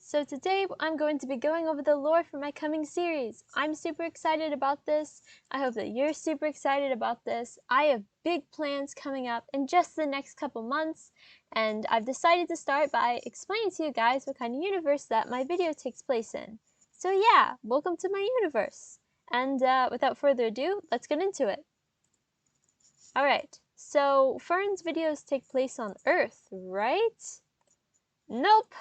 So today I'm going to be going over the lore for my coming series. I'm super excited about this. I hope that you're super excited about this. I have big plans coming up in just the next couple months, and I've decided to start by explaining to you guys what kind of universe that my video takes place in. So yeah, welcome to my universe. And without further ado, let's get into it. Alright, so Fern's videos take place on Earth, right? Nope!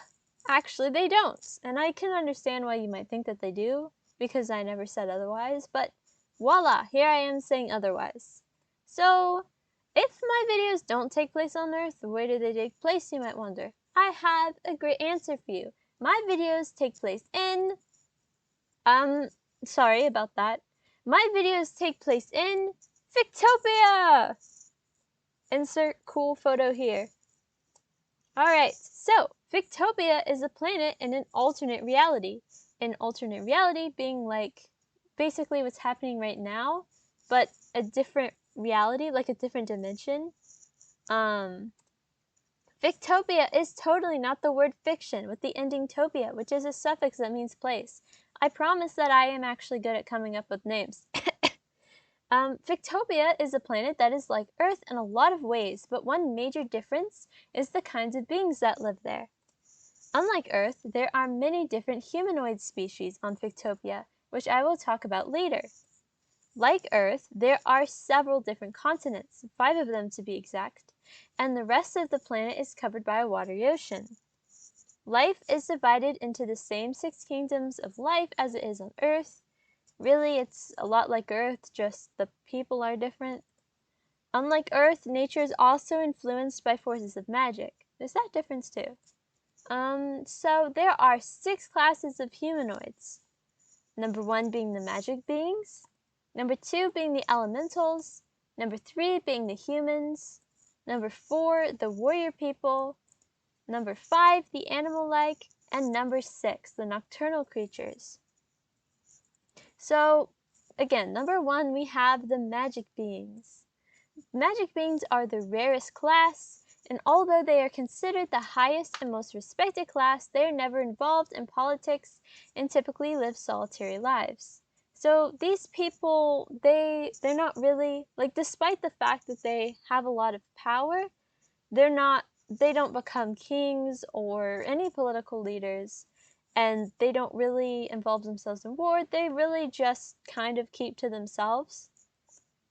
Actually, they don't, and I can understand why you might think that they do, because I never said otherwise, but voila, here I am saying otherwise. So, if my videos don't take place on Earth, where do they take place, you might wonder? I have a great answer for you. My videos take place in... sorry about that. My videos take place in Fictopia! Insert cool photo here. Alright, so Fictopia is a planet in an alternate reality. An alternate reality being like basically what's happening right now, but a different reality, like a different dimension. Fictopia is totally not the word fiction with the ending topia, which is a suffix that means place. I promise that I am actually good at coming up with names. Fictopia is a planet that is like Earth in a lot of ways, but one major difference is the kinds of beings that live there. Unlike Earth, there are many different humanoid species on Fictopia, which I will talk about later. Like Earth, there are several different continents, 5 of them to be exact, and the rest of the planet is covered by a watery ocean. Life is divided into the same 6 kingdoms of life as it is on Earth. Really, it's a lot like Earth, just the people are different. Unlike Earth, nature is also influenced by forces of magic. There's that difference too. So there are 6 classes of humanoids. Number 1 being the magic beings. Number 2 being the elementals. Number 3 being the humans. Number 4, the warrior people. Number 5, the animal-like. And number 6, the nocturnal creatures. So, again, number 1, we have the magic beings. Magic beings are the rarest class, and although they are considered the highest and most respected class, they are never involved in politics and typically live solitary lives. So these people, they're not really, like, despite the fact that they have a lot of power, they don't become kings or any political leaders, and they don't really involve themselves in war. They really just kind of keep to themselves.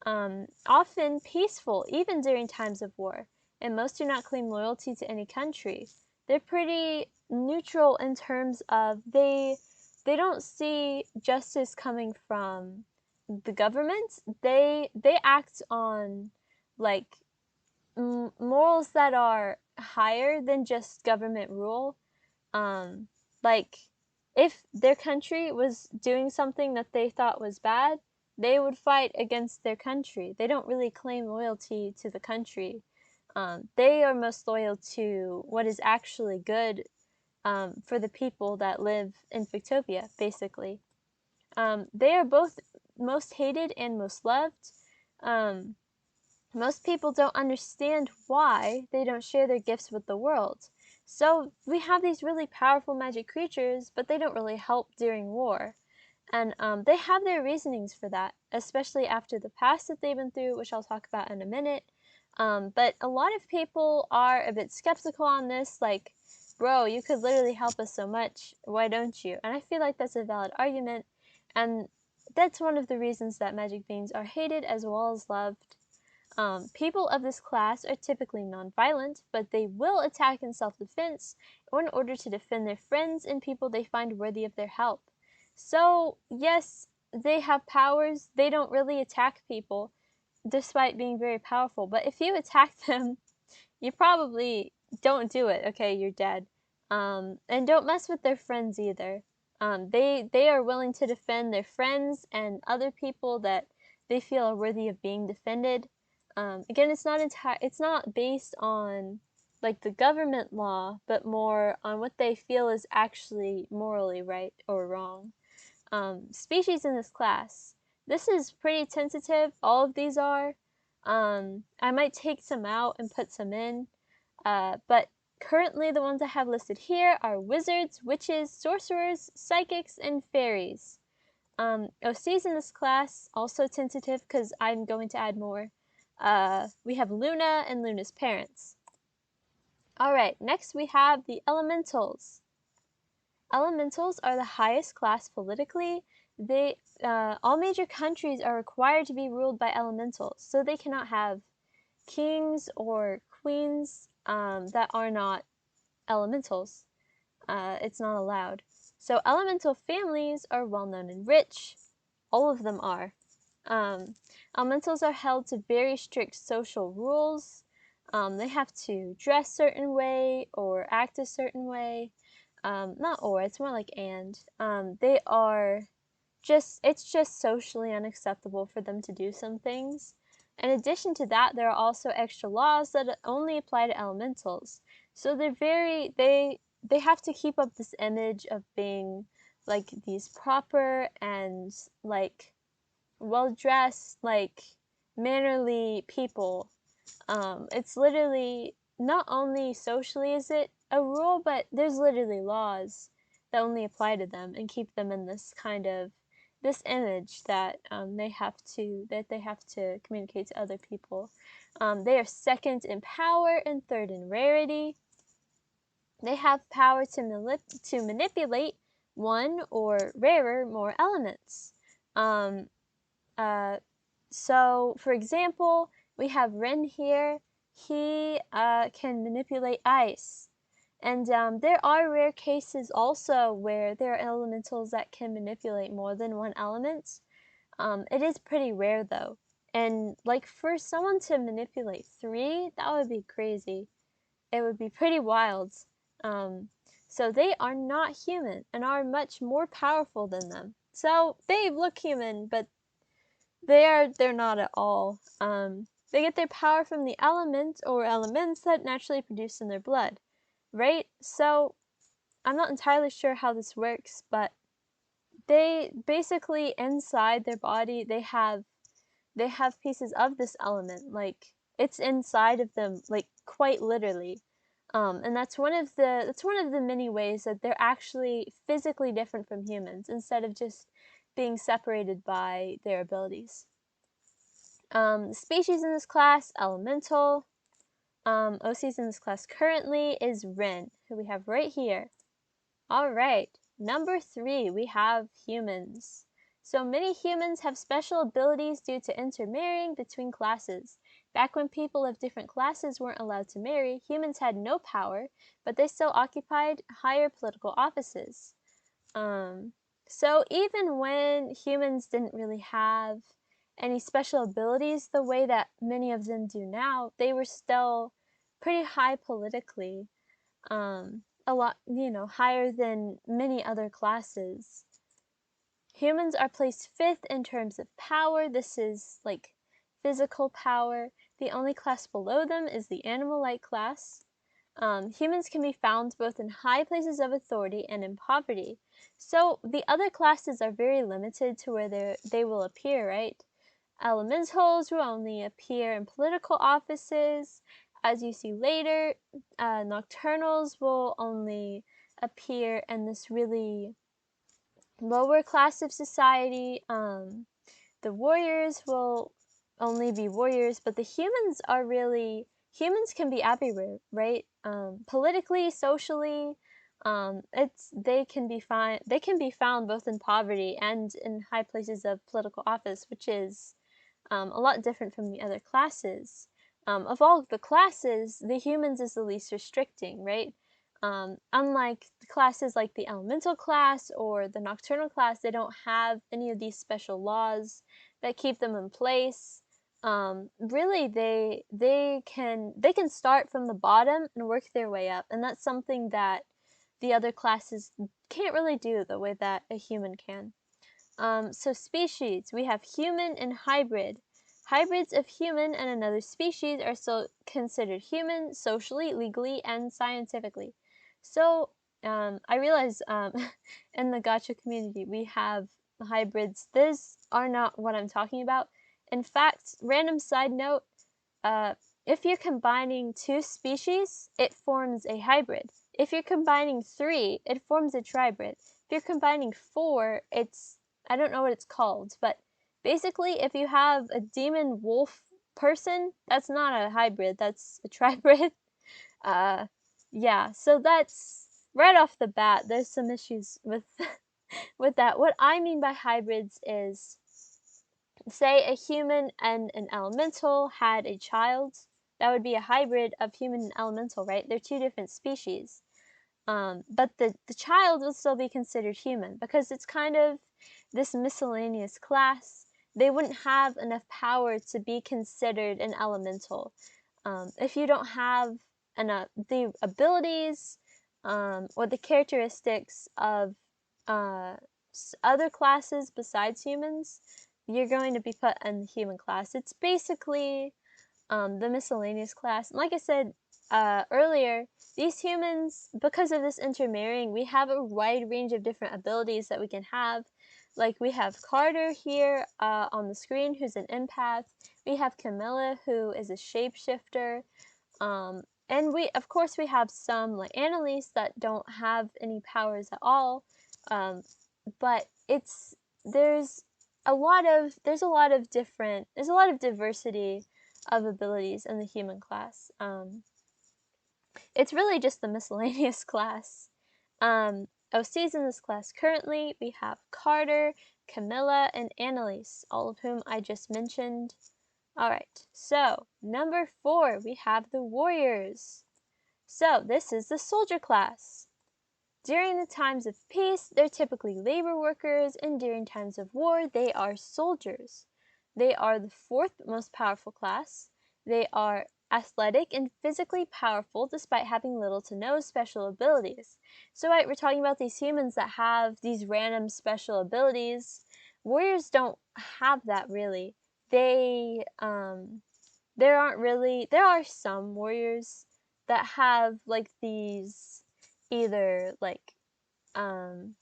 Often peaceful, even during times of war, and most do not claim loyalty to any country. They're pretty neutral in terms of they don't see justice coming from the government. They act on like morals that are higher than just government rule. Like if their country was doing something that they thought was bad, they would fight against their country. They don't really claim loyalty to the country. They are most loyal to what is actually good for the people that live in Fictopia, basically. They are both most hated and most loved. Most people don't understand why they don't share their gifts with the world. So we have these really powerful magic creatures, but they don't really help during war. And they have their reasonings for that, especially after the past that they've been through, which I'll talk about in a minute. But a lot of people are a bit skeptical on this, like, bro, you could literally help us so much, why don't you? And I feel like that's a valid argument, and that's one of the reasons that magic beings are hated as well as loved. People of this class are typically non-violent, but they will attack in self-defense or in order to defend their friends and people they find worthy of their help. So, yes, they have powers. They don't really attack people, despite being very powerful. But if you attack them, you probably don't do it. Okay, you're dead. And don't mess with their friends either. They are willing to defend their friends and other people that they feel are worthy of being defended. Again, it's not based on like the government law, but more on what they feel is actually morally right or wrong. Species in this class. This is pretty tentative. All of these are. I might take some out and put some in, but Currently, the ones I have listed here are wizards, witches, sorcerers, psychics, and fairies. OCs in this class, also tentative because I'm going to add more. We have Luna and Luna's parents. Alright, next we have the elementals. Elementals are the highest class politically. All major countries are required to be ruled by elementals, so they cannot have kings or queens that are not elementals. It's not allowed. So elemental families are well known and rich. All of them are. Elementals are held to very strict social rules. They have to dress a certain way or act a certain way. Not or, it's more like and. They are it's just socially unacceptable for them to do some things. In addition to that, there are also extra laws that only apply to elementals. So they have to keep up this image of being like these proper and like well-dressed, like mannerly people. It's literally not only socially is it a rule, but there's literally laws that only apply to them and keep them in this kind of this image that they have to communicate to other people. They are second in power and third in rarity. They have power to manipulate one or rarer more elements. So, for example, we have Ren here. He can manipulate ice. And there are rare cases also where there are elementals that can manipulate more than one element. It is pretty rare though. And like for someone to manipulate 3, that would be crazy. It would be pretty wild. So they are not human and are much more powerful than them. So they look human, but they're not at all. They get their power from the elements or elements that naturally produce in their blood, right? So I'm not entirely sure how this works, but they basically inside their body they have pieces of this element, like it's inside of them, like quite literally. And that's one of the many ways that they're actually physically different from humans instead of just being separated by their abilities. Species in this class, elemental. OCs in this class currently is Ren, who we have right here. Alright, number 3, we have humans. So many humans have special abilities due to intermarrying between classes. Back when people of different classes weren't allowed to marry, humans had no power, but they still occupied higher political offices. So even when humans didn't really have any special abilities the way that many of them do now, they were still pretty high politically. A lot, higher than many other classes. Humans are placed 5th in terms of power. This is like physical power. The only class below them is the animal-like class. Humans can be found both in high places of authority and in poverty. So the other classes are very limited to where they will appear, right? Elementals will only appear in political offices. As you see later, nocturnals will only appear in this really lower class of society. The warriors will only be warriors, but the humans can be everywhere, right? Politically, socially, they can be found both in poverty and in high places of political office, which is a lot different from the other classes. Of all of the classes, the humans is the least restricting, right? Unlike classes like the elemental class or the nocturnal class, they don't have any of these special laws that keep them in place. Really, they can start from the bottom and work their way up, and that's something that the other classes can't really do the way that a human can. So species, we have human and hybrid. Hybrids of human and another species are still considered human socially, legally, and scientifically. So I realize in the gacha community we have hybrids. These are not what I'm talking about. In fact, random side note, if you're combining 2 species, it forms a hybrid. If you're combining 3, it forms a tribrid. If you're combining 4, I don't know what it's called, but basically if you have a demon wolf person, that's not a hybrid, that's a tribrid. Yeah, so that's right off the bat, there's some issues with with that. What I mean by hybrids is, say a human and an elemental had a child, that would be a hybrid of human and elemental, right? They're 2 different species. But the child would still be considered human because it's kind of this miscellaneous class. They wouldn't have enough power to be considered an elemental. If you don't have the abilities or the characteristics of other classes besides humans, you're going to be put in the human class. It's basically the miscellaneous class. And like I said earlier, these humans, because of this intermarrying, we have a wide range of different abilities that we can have. Like we have Carter here on the screen, who's an empath. We have Camilla, who is a shapeshifter. And of course, we have some like Annalise that don't have any powers at all. But there's a lot of diversity of abilities in the human class. It's really just the miscellaneous class. OCs in this class currently, we have Carter, Camilla, and Annalise, all of whom I just mentioned. Alright, so number 4, we have the warriors. So this is the soldier class. During the times of peace, they're typically labor workers, and during times of war, they are soldiers. They are the 4th most powerful class. They are athletic and physically powerful despite having little to no special abilities. So right, we're talking about these humans that have these random special abilities. Warriors don't have that really. There are some warriors that have like either um,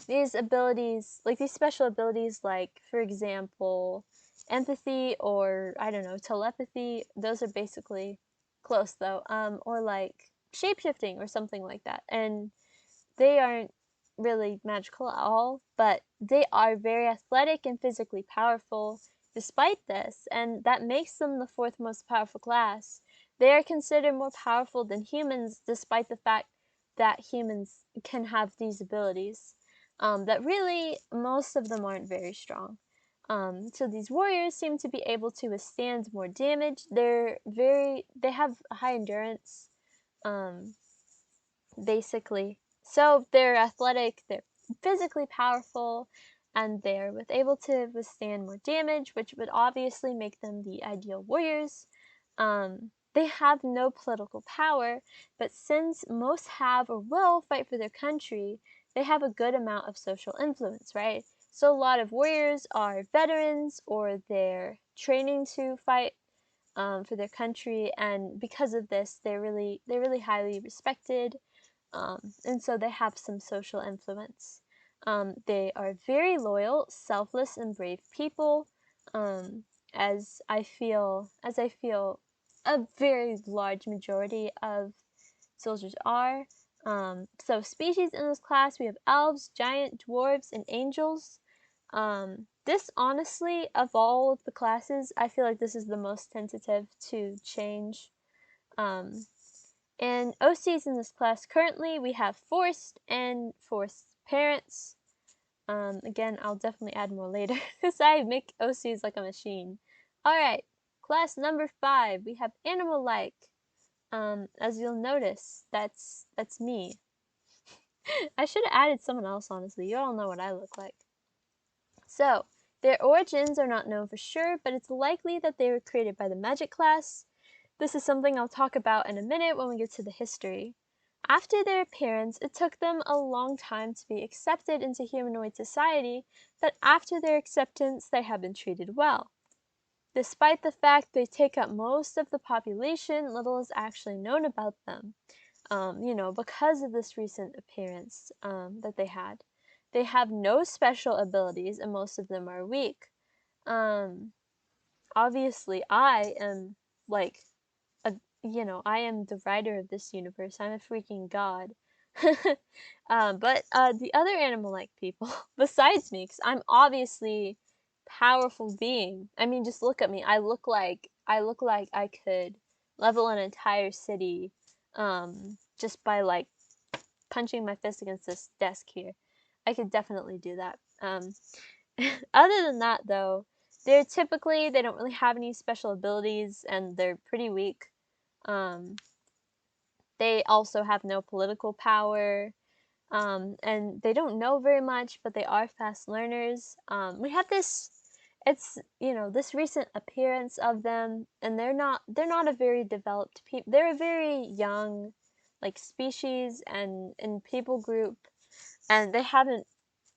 these abilities, like these special abilities, like for example, empathy or I don't know, telepathy. Those are basically close though, or like shapeshifting or something like that. And they aren't really magical at all, but they are very athletic and physically powerful despite this, and that makes them the 4th most powerful class. They are considered more powerful than humans despite the fact that humans can have these abilities. That really, most of them aren't very strong. So these warriors seem to be able to withstand more damage. They have high endurance, basically. So they're athletic, they're physically powerful, and they're able to withstand more damage, which would obviously make them the ideal warriors. They have no political power, but since most have or will fight for their country, they have a good amount of social influence, right? So a lot of warriors are veterans or they're training to fight for their country, and because of this, they're really highly respected. And so they have some social influence. They are very loyal, selfless, and brave people, um, as I feel a very large majority of soldiers are. So species in this class, we have elves, giant, dwarves, and angels. This honestly, of all of the classes, I feel like this is the most tentative to change. Um, and OCs in this class currently, we have forced and forced parents. Again, I'll definitely add more later because I make OCs like a machine. Alright, class number 5, we have animal-like. As you'll notice, that's me. I should have added someone else, honestly. You all know what I look like. So, their origins are not known for sure, but it's likely that they were created by the magic class. This is something I'll talk about in a minute when we get to the history. After their appearance, it took them a long time to be accepted into humanoid society, but after their acceptance, they have been treated well. Despite the fact they take up most of the population, little is actually known about them, because of this recent appearance that they had. They have no special abilities, and most of them are weak. Obviously, I am, like, you know, I am the writer of this universe. I'm a freaking god. But the other animal-like people, besides me, because I'm obviously powerful being. I mean, just look at me. I look like I could level an entire city, just by like punching my fist against this desk here. I could definitely do that. Other than that, though, they don't really have any special abilities, and they're pretty weak. Um, they also have no political power, and they don't know very much, but they are fast learners. We have this, it's, you know, this recent appearance of them, and they're not a very developed people. They're a very young, like, species and people group, and they haven't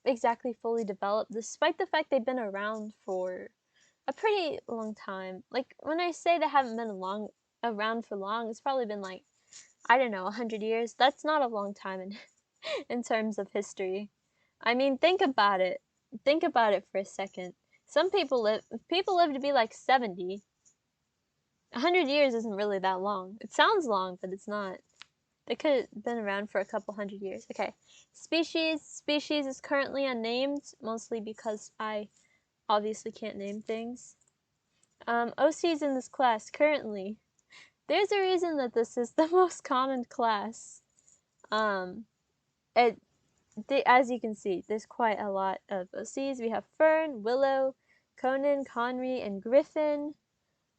exactly fully developed, despite the fact they've been around for a pretty long time. Like, when I say they haven't been around for long, it's probably been like, I don't know, 100 years. That's not a long time in in terms of history. I mean, think about it. Think about it for a second. Some people live to be like 70. 100 years isn't really that long. It sounds long, but it's not. They could have been around for a couple hundred years. Okay. Species. Species is currently unnamed, mostly because I obviously can't name things. OCs in this class currently. There's a reason that this is the most common class. Um, as you can see, there's quite a lot of OCs. We have Fern, Willow, Conan, Conry, and Griffin.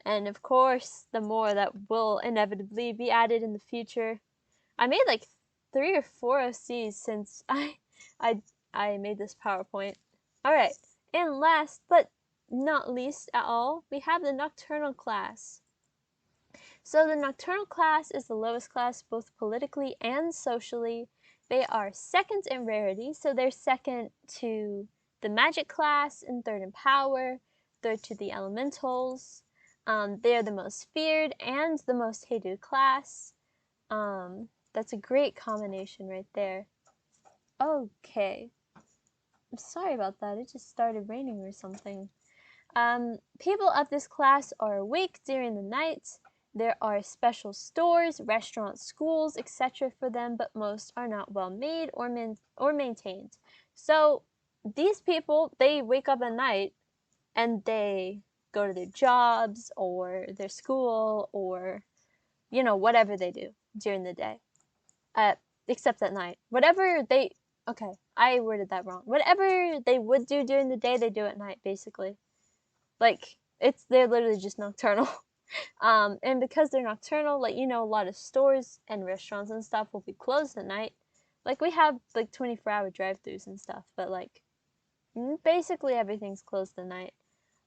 And of course, the more that will inevitably be added in the future. I made like 3 or 4 OCs since I, I made this PowerPoint. Alright, and last but not least at all, we have the Nocturnal class. So the Nocturnal class is the lowest class both politically and socially. They are second in rarity, so they're second to the magic class and third in power, third to the elementals. They are the most feared and the most hated class. That's a great combination right there. Okay. I'm sorry about that. It just started raining or something. People of this class are awake during the night. There are special stores, restaurants, schools, etc. for them, but most are not well made or maintained. So these people, they wake up at night and they go to their jobs or their school or, you know, whatever they do during the day. Except at night. Okay, I worded that wrong. Whatever they would do during the day, they do at night, basically. Like, they're literally just nocturnal. And because they're nocturnal, like, you know, a lot of stores and restaurants and stuff will be closed at night. Like, we have, like, 24-hour drive-thrus and stuff, but, like, basically everything's closed at night.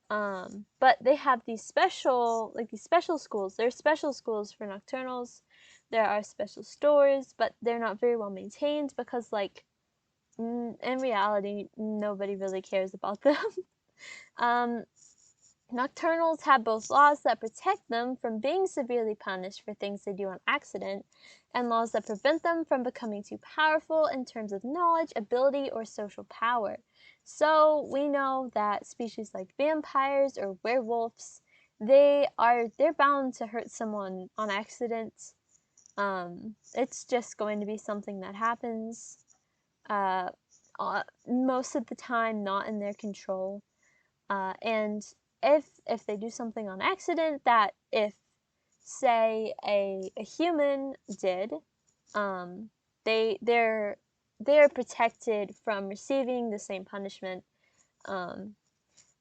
But they have these special schools. There are special schools for nocturnals. There are special stores, but they're not very well maintained because, like, in reality, nobody really cares about them. Nocturnals have both laws that protect them from being severely punished for things they do on accident, and laws that prevent them from becoming too powerful in terms of knowledge, ability, or social power. So we know that species like vampires or werewolves, they're bound to hurt someone on accident. It's just going to be something that happens. Most of the time, not in their control. And if they do something on accident, that if, say, a human did, they're protected from receiving the same punishment,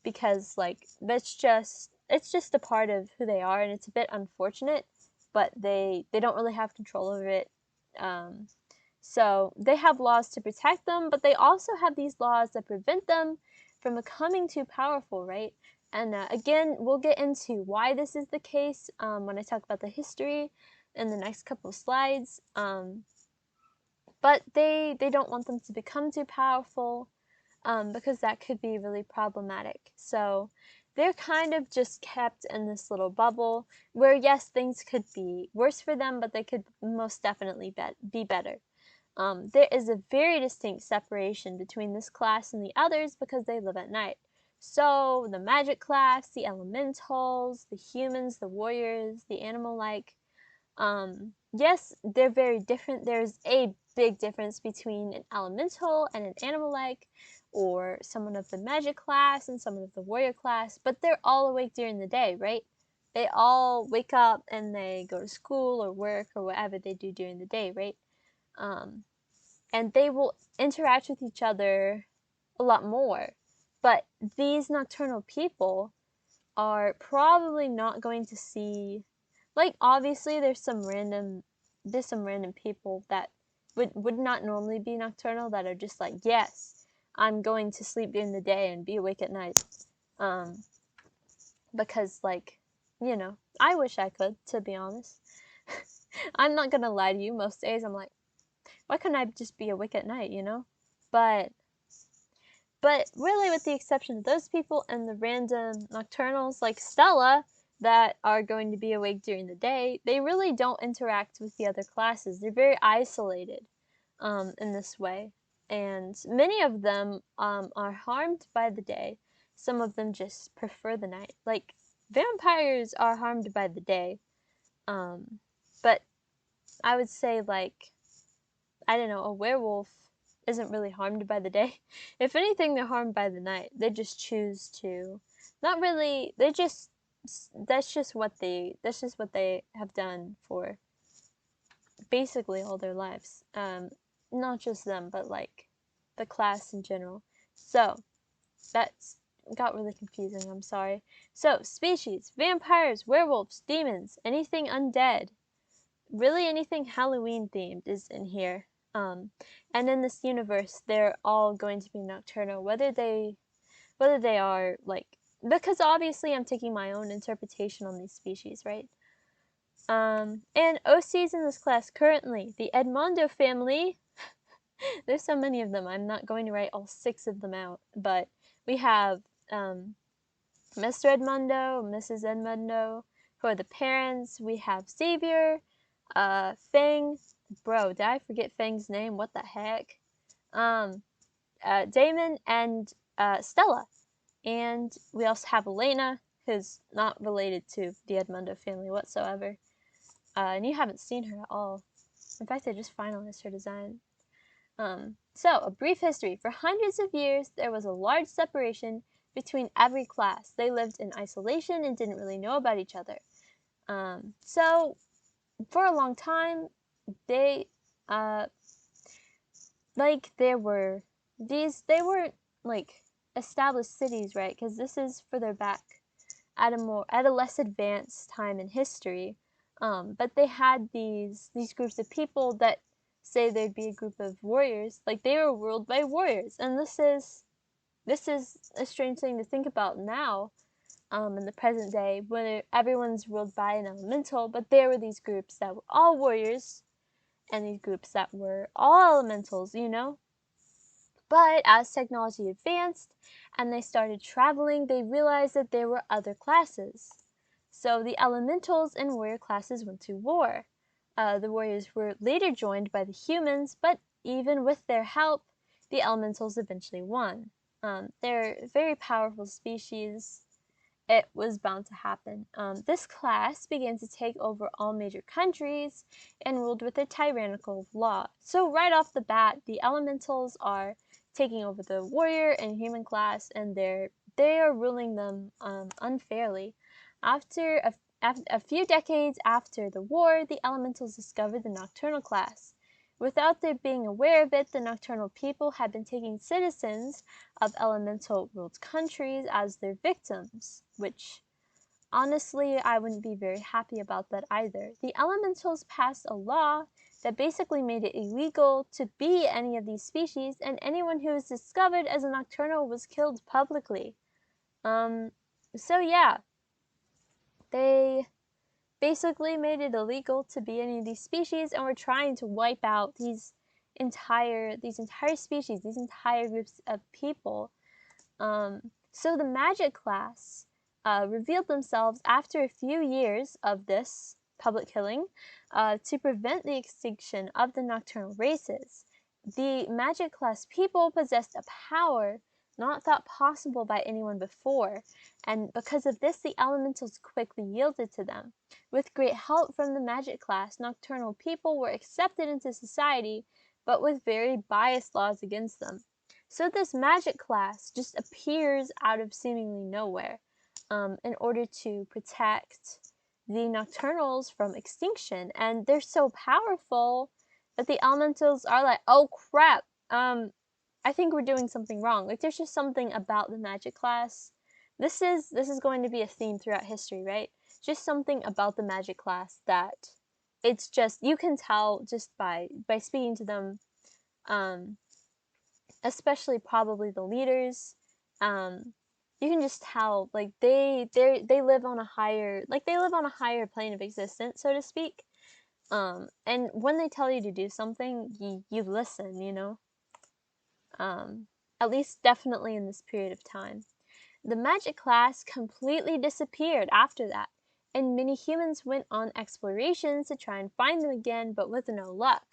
because, like, it's just a part of who they are, and it's a bit unfortunate, but they don't really have control over it. So they have laws to protect them, but they also have these laws that prevent them from becoming too powerful, right? And again, we'll get into why this is the case when I talk about the history in the next couple of slides. But they don't want them to become too powerful, because that could be really problematic. So they're kind of just kept in this little bubble where, yes, things could be worse for them, but they could most definitely be better. There is a very distinct separation between this class and the others because they live at night. So the magic class, the elementals, the humans, the warriors, the animal-like, Yes, they're very different. There's a big difference between an elemental and an animal-like, or someone of the magic class and someone of the warrior class, but they're all awake during the day, right? They all wake up and they go to school or work or whatever they do during the day, right? Um, and they will interact with each other a lot more. But these nocturnal people are probably not going to see, like, obviously there's some random people that would not normally be nocturnal that are just like, yes, I'm going to sleep during the day and be awake at night. Because, like, I wish I could, to be honest. I'm not gonna lie to you, most days I'm like, why couldn't I just be awake at night, but really, with the exception of those people and the random nocturnals like Stella that are going to be awake during the day, they really don't interact with the other classes. They're very isolated in this way. And many of them are harmed by the day. Some of them just prefer the night. Like, vampires are harmed by the day. But I would say, like, I don't know, a werewolf isn't really harmed by the day. If anything, they're harmed by the night. They just choose to, not really. They just that's just what they have done for basically all their lives. Not just them, but like the class in general. So that's got really confusing. I'm sorry. So species: vampires, werewolves, demons, anything undead. Really anything Halloween themed is in here. And in this universe, they're all going to be nocturnal, whether they are like, because obviously I'm taking my own interpretation on these species, right? And OCs in this class currently, the Edmondo family. There's so many of them. I'm not going to write all 6 of them out, but we have Mr. Edmondo, Mrs. Edmondo, who are the parents. We have Xavier, Fang. Bro, did I forget Fang's name? What the heck? Damon and Stella. And we also have Elena, who's not related to the Edmondo family whatsoever. And you haven't seen her at all. In fact, I just finalized her design. So, a brief history. For hundreds of years, there was a large separation between every class. They lived in isolation and didn't really know about each other. So, for a long time, they, like, they weren't, like, established cities, right? Because this is further back at a less advanced time in history. But they had these groups of people that say there'd be a group of warriors, like they were ruled by warriors, and this is a strange thing to think about now, in the present day, where everyone's ruled by an elemental, but there were these groups that were all warriors, and these groups that were all elementals, But as technology advanced and they started traveling, they realized that there were other classes. So the elementals and warrior classes went to war. The warriors were later joined by the humans, but even with their help, the elementals eventually won. They're a very powerful species. It was bound to happen. This class began to take over all major countries and ruled with a tyrannical law. So right off the bat, the elementals are taking over the warrior and human class, and they are ruling them unfairly. After a few decades after the war, the elementals discovered the nocturnal class. Without their being aware of it, the nocturnal people had been taking citizens of elemental-ruled countries as their victims, which, honestly, I wouldn't be very happy about that either. The elementals passed a law that basically made it illegal to be any of these species, and anyone who was discovered as a nocturnal was killed publicly. So yeah, they basically made it illegal to be any of these species, and were trying to wipe out these entire species, these entire groups of people. So the magic class revealed themselves after a few years of this public killing to prevent the extinction of the nocturnal races. The magic class people possessed a power not thought possible by anyone before, and because of this, the elementals quickly yielded to them. With great help from the magic class, nocturnal people were accepted into society, but with very biased laws against them. So this magic class just appears out of seemingly nowhere, in order to protect the nocturnals from extinction, and they're so powerful that the elementals are like, oh crap, I think we're doing something wrong. Like, there's just something about the magic class. This is going to be a theme throughout history, right? Just something about the magic class that it's just, you can tell just by speaking to them, um, especially probably the leaders. You can just tell, like, they live on a higher, like, they live on a higher plane of existence, so to speak. And when they tell you to do something, you listen, you know? At least definitely in this period of time. The magic class completely disappeared after that, and many humans went on explorations to try and find them again, but with no luck.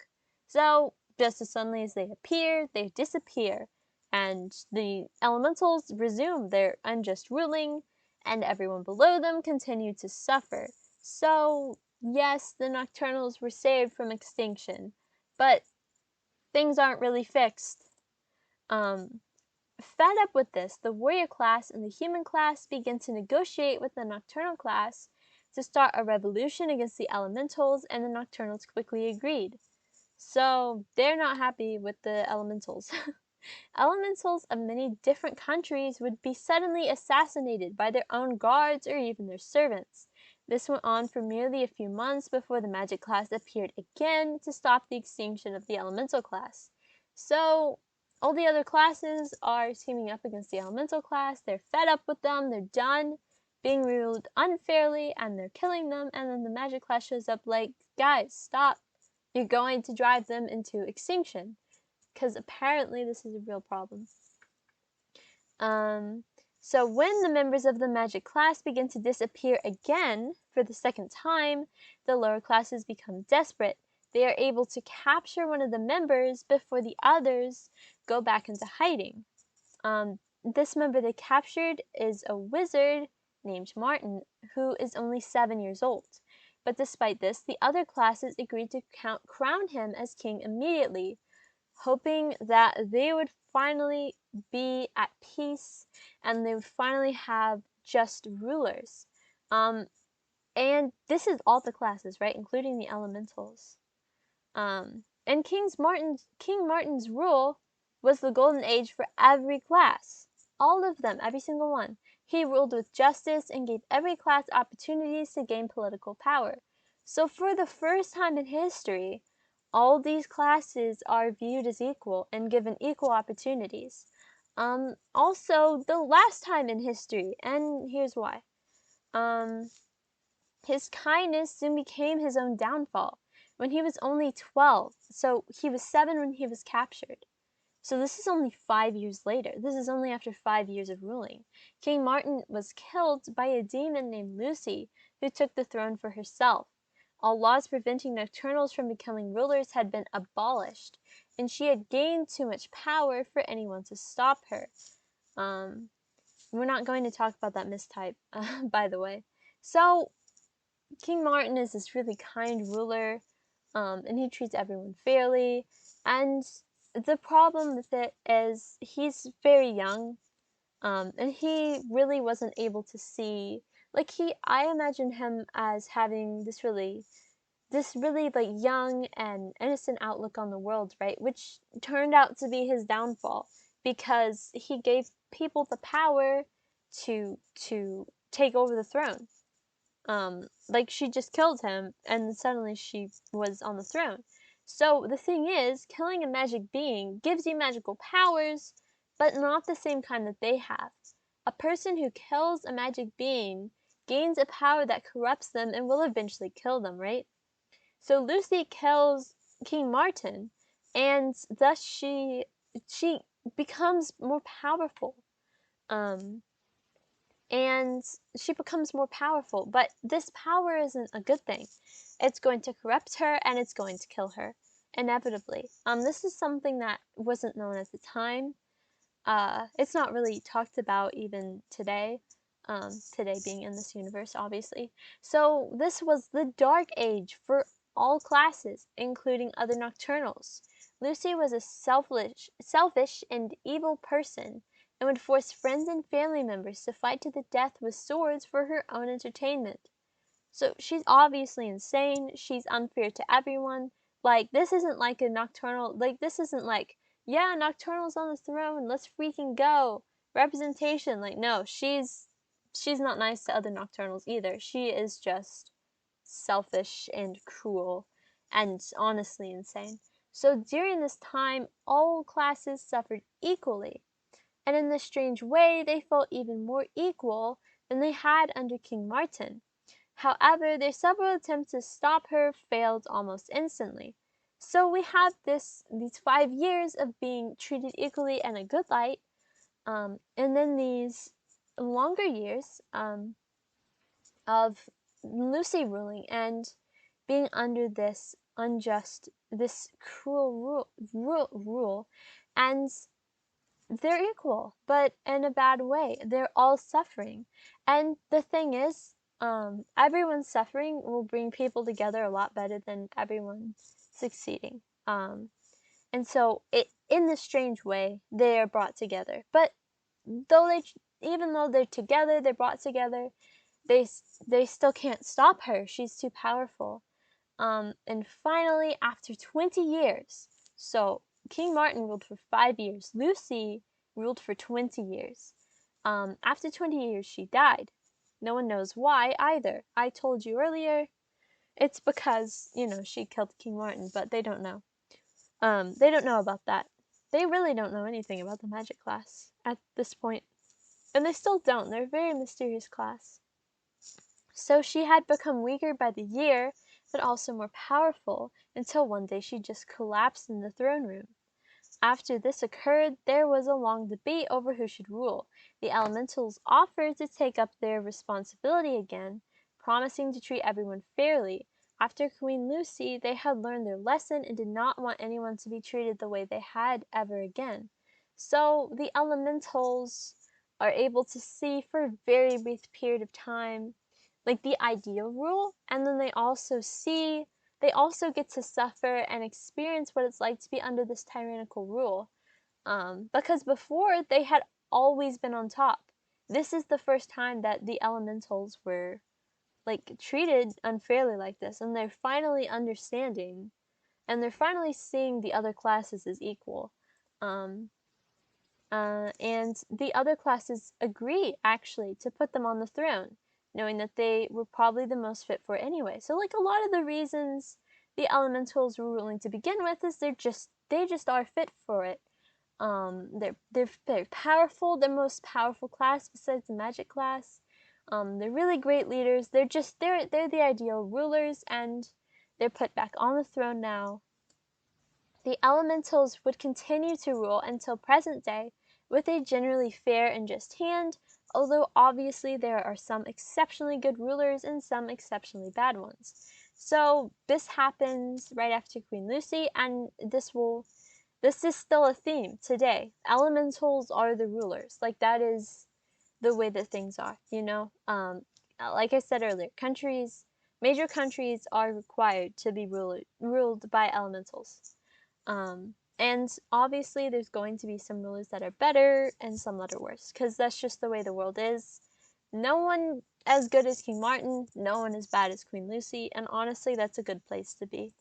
So, just as suddenly as they appear, they disappear, and the elementals resume their unjust ruling, and everyone below them continued to suffer. So, yes, the nocturnals were saved from extinction, but things aren't really fixed. Um, Fed up with this, the warrior class and the human class begin to negotiate with the nocturnal class to start a revolution against the elementals, and the nocturnals quickly agreed. So they're not happy with the elementals. Elementals of many different countries would be suddenly assassinated by their own guards or even their servants. This went on for merely a few months before the magic class appeared again to stop the extinction of the elemental class. So all the other classes are teaming up against the elemental class. They're fed up with them. They're done being ruled unfairly, and they're killing them. And then the magic class shows up like, guys, stop. You're going to drive them into extinction. Because apparently this is a real problem. So when the members of the magic class begin to disappear again for the second time, the lower classes become desperate. They are able to capture one of the members before the others go back into hiding. This member they captured is a wizard named Martin, who is only 7 years old. But despite this, the other classes agreed to crown him as king immediately, hoping that they would finally be at peace and they would finally have just rulers. And this is all the classes, right, including the elementals. And King Martin's rule was the golden age for every class. All of them, every single one. He ruled with justice and gave every class opportunities to gain political power. So for the first time in history, all these classes are viewed as equal and given equal opportunities. Also, the last time in history, and here's why. His kindness soon became his own downfall when he was only 12. So he was 7 when he was captured. So this is only 5 years later. This is only after 5 years of ruling. King Martin was killed by a demon named Lucy, who took the throne for herself. All laws preventing nocturnals from becoming rulers had been abolished, and she had gained too much power for anyone to stop her. We're not going to talk about that mistype, by the way. So King Martin is this really kind ruler, and he treats everyone fairly. And the problem with it is he's very young, and he really wasn't able to see. Like, I imagine him as having this really like young and innocent outlook on the world, right? Which turned out to be his downfall, because he gave people the power to take over the throne. Like, she just killed him and suddenly she was on the throne. So the thing is, killing a magic being gives you magical powers, but not the same kind that they have. A person who kills a magic being gains a power that corrupts them and will eventually kill them, right? So Lucy kills King Martin, and thus she becomes more powerful. And she becomes more powerful, but this power isn't a good thing. It's going to corrupt her and it's going to kill her, inevitably. This is something that wasn't known at the time, it's not really talked about even today. Today being in this universe, obviously. So this was the Dark Age for all classes, including other nocturnals. Lucy was a selfish and evil person, and would force friends and family members to fight to the death with swords for her own entertainment. So she's obviously insane. She's unfair to everyone. Like, this isn't like a nocturnal, like, this isn't like, yeah, Nocturnal's on the throne, let's freaking go. Representation, like, no, she's not nice to other nocturnals either. She is just selfish and cruel and honestly insane. So during this time, all classes suffered equally. And in this strange way, they felt even more equal than they had under King Martin. However, their several attempts to stop her failed almost instantly. So we have these 5 years of being treated equally in a good light, and then these longer years of Lucy ruling and being under this unjust, this cruel rule, and they're equal, but in a bad way. They're all suffering. And the thing is, everyone's suffering will bring people together a lot better than everyone succeeding. And so in this strange way, they are brought together. But even though they're together, they're brought together, they, they still can't stop her. She's too powerful. And finally, after 20 years, so King Martin ruled for 5 years. Lucy ruled for 20 years. After 20 years, she died. No one knows why either. I told you earlier, it's because, she killed King Martin, but they don't know. They don't know about that. They really don't know anything about the magic class at this point. And they still don't. They're a very mysterious class. So she had become weaker by the year, but also more powerful, until one day she just collapsed in the throne room. After this occurred, there was a long debate over who should rule. The elementals offered to take up their responsibility again, promising to treat everyone fairly. After Queen Lucy, they had learned their lesson and did not want anyone to be treated the way they had ever again. So the elementals are able to see for a very brief period of time, like the ideal rule, and then they also get to suffer and experience what it's like to be under this tyrannical rule. Because before they had always been on top. This is the first time that the elementals were like treated unfairly like this, and they're finally understanding, and they're finally seeing the other classes as equal. Um, and the other classes agree, actually, to put them on the throne, knowing that they were probably the most fit for it anyway. So, like, a lot of the reasons the elementals were ruling to begin with is they just are fit for it. They're very powerful, the most powerful class besides the magic class. They're really great leaders. They're the ideal rulers, and they're put back on the throne now. The elementals would continue to rule until present day with a generally fair and just hand, although obviously there are some exceptionally good rulers and some exceptionally bad ones. So this happens right after Queen Lucy, and this is still a theme today. Elementals are the rulers. Like, that is the way that things are, like I said earlier, major countries are required to be ruled by elementals. And obviously there's going to be some rulers that are better and some that are worse, because that's just the way the world is. No one as good as King Martin, no one as bad as Queen Lucy, and honestly that's a good place to be.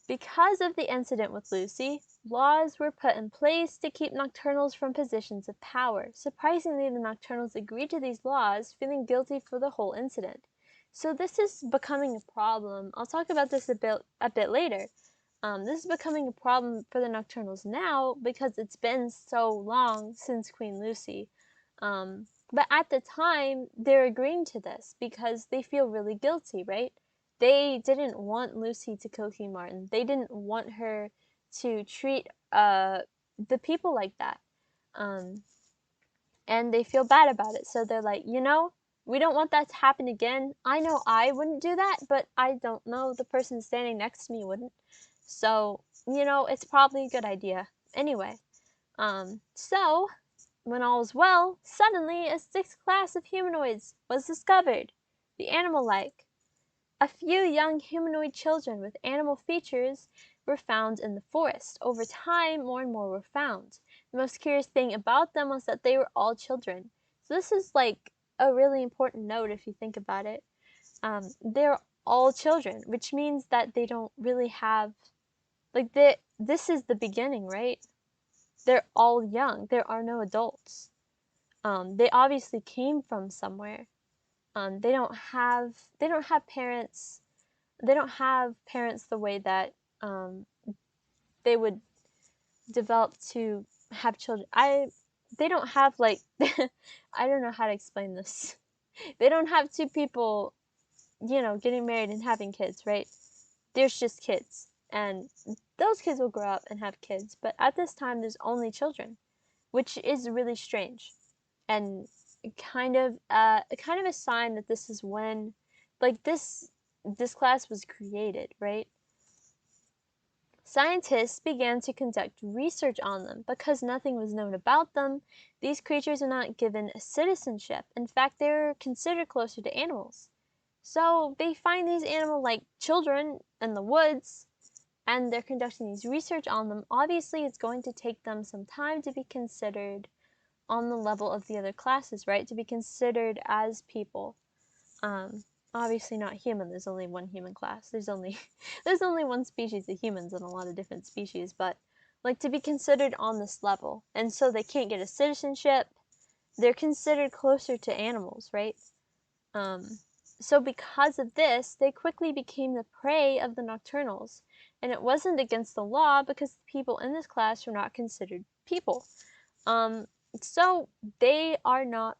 Because of the incident with Lucy, laws were put in place to keep nocturnals from positions of power. Surprisingly, the nocturnals agreed to these laws, feeling guilty for the whole incident. So this is becoming a problem. I'll talk about this a bit later. This is becoming a problem for the nocturnals now because it's been so long since Queen Lucy. But at the time, they're agreeing to this because they feel really guilty, right? They didn't want Lucy to kill King Martin. They didn't want her to treat the people like that. And they feel bad about it. So they're like, we don't want that to happen again. I know I wouldn't do that, but I don't know the person standing next to me wouldn't. So, it's probably a good idea. Anyway, So, when all was well, suddenly a sixth class of humanoids was discovered, the animal-like. A few young humanoid children with animal features were found in the forest. Over time, more and more were found. The most curious thing about them was that they were all children. So this is like a really important note if you think about it. They're all children, which means that they don't really have, like, this is the beginning, right? They're all young. There are no adults. They obviously came from somewhere. They don't have parents. They don't have parents the way that they would develop to have children. They don't have like I don't know how to explain this. They don't have two people, getting married and having kids, right? There's just kids, and those kids will grow up and have kids. But at this time, there's only children, which is really strange, and kind of a sign that this is when, like this class was created, right? Scientists began to conduct research on them. Because nothing was known about them, these creatures were not given a citizenship. In fact, they were considered closer to animals. So they find these animal-like children in the woods, and they're conducting these research on them. Obviously, it's going to take them some time to be considered on the level of the other classes, right? To be considered as people. Um, Obviously not human. There's only one human class. There's only there's only one species of humans and a lot of different species, but like to be considered on this level. And so they can't get a citizenship. They're considered closer to animals, right? Um, so because of this, they quickly became the prey of the nocturnals. And it wasn't against the law because the people in this class were not considered people. Um, so they are not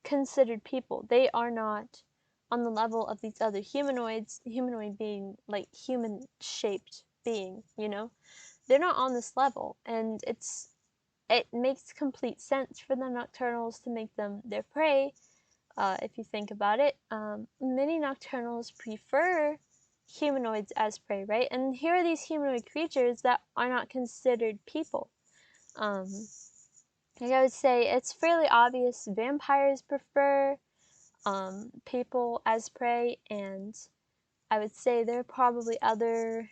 considered people. They are not on the level of these other humanoids, humanoid being like human shaped being, They're not on this level, and it makes complete sense for the nocturnals to make them their prey. If you think about it, many nocturnals prefer humanoids as prey, right? And here are these humanoid creatures that are not considered people. Like I would say, it's fairly obvious vampires prefer people as prey, and I would say there are probably other,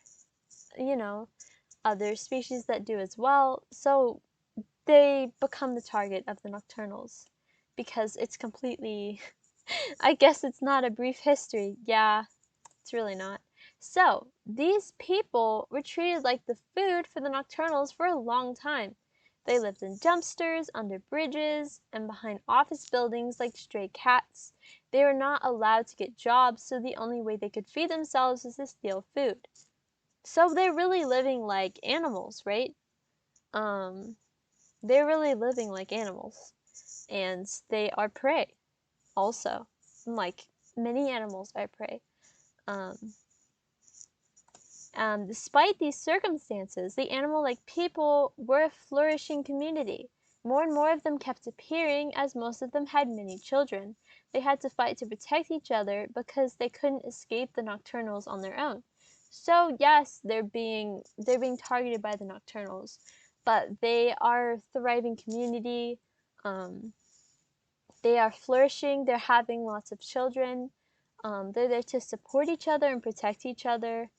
other species that do as well. So they become the target of the nocturnals because it's completely, I guess it's not a brief history. Yeah, it's really not. So these people were treated like the food for the nocturnals for a long time. They lived in dumpsters, under bridges, and behind office buildings like stray cats. They were not allowed to get jobs, so the only way they could feed themselves was to steal food. So they're really living like animals, right? Um, they're really living like animals. And they are prey also. Like many animals are prey. Um, Despite these circumstances, the animal-like people were a flourishing community. More and more of them kept appearing, as most of them had many children. They had to fight to protect each other because they couldn't escape the nocturnals on their own. So yes, they're being targeted by the nocturnals, but they are a thriving community. Um, they are flourishing. They're having lots of children. They're there to support each other and protect each other.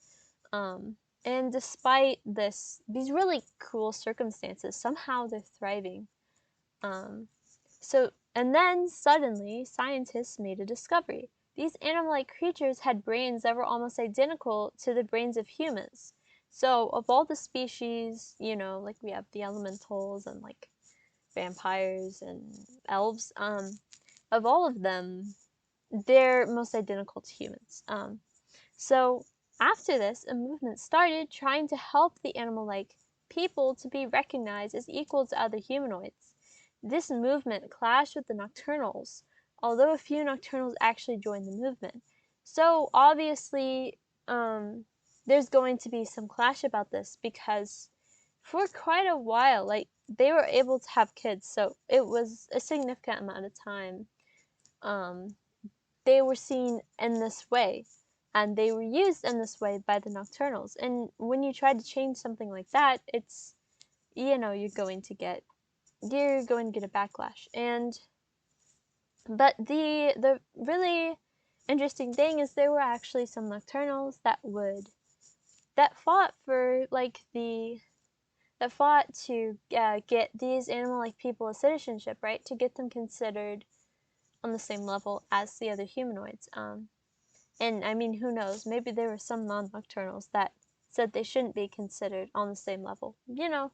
And despite these really cool circumstances, somehow they're thriving. Um, and then suddenly, scientists made a discovery. These animal-like creatures had brains that were almost identical to the brains of humans. So, of all the species, like we have the elementals and like vampires and elves, of all of them, they're most identical to humans. So after this, a movement started trying to help the animal-like people to be recognized as equal to other humanoids. This movement clashed with the nocturnals, although a few nocturnals actually joined the movement. So obviously, there's going to be some clash about this because for quite a while, like, they were able to have kids, so it was a significant amount of time. Um, they were seen in this way, and they were used in this way by the nocturnals. And when you try to change something like that, you know, you're going to get a backlash. But the really interesting thing is there were actually some nocturnals that fought for that fought to get these animal-like people a citizenship, right? To get them considered on the same level as the other humanoids. And I mean, who knows? Maybe there were some non-nocturnals that said they shouldn't be considered on the same level. You know,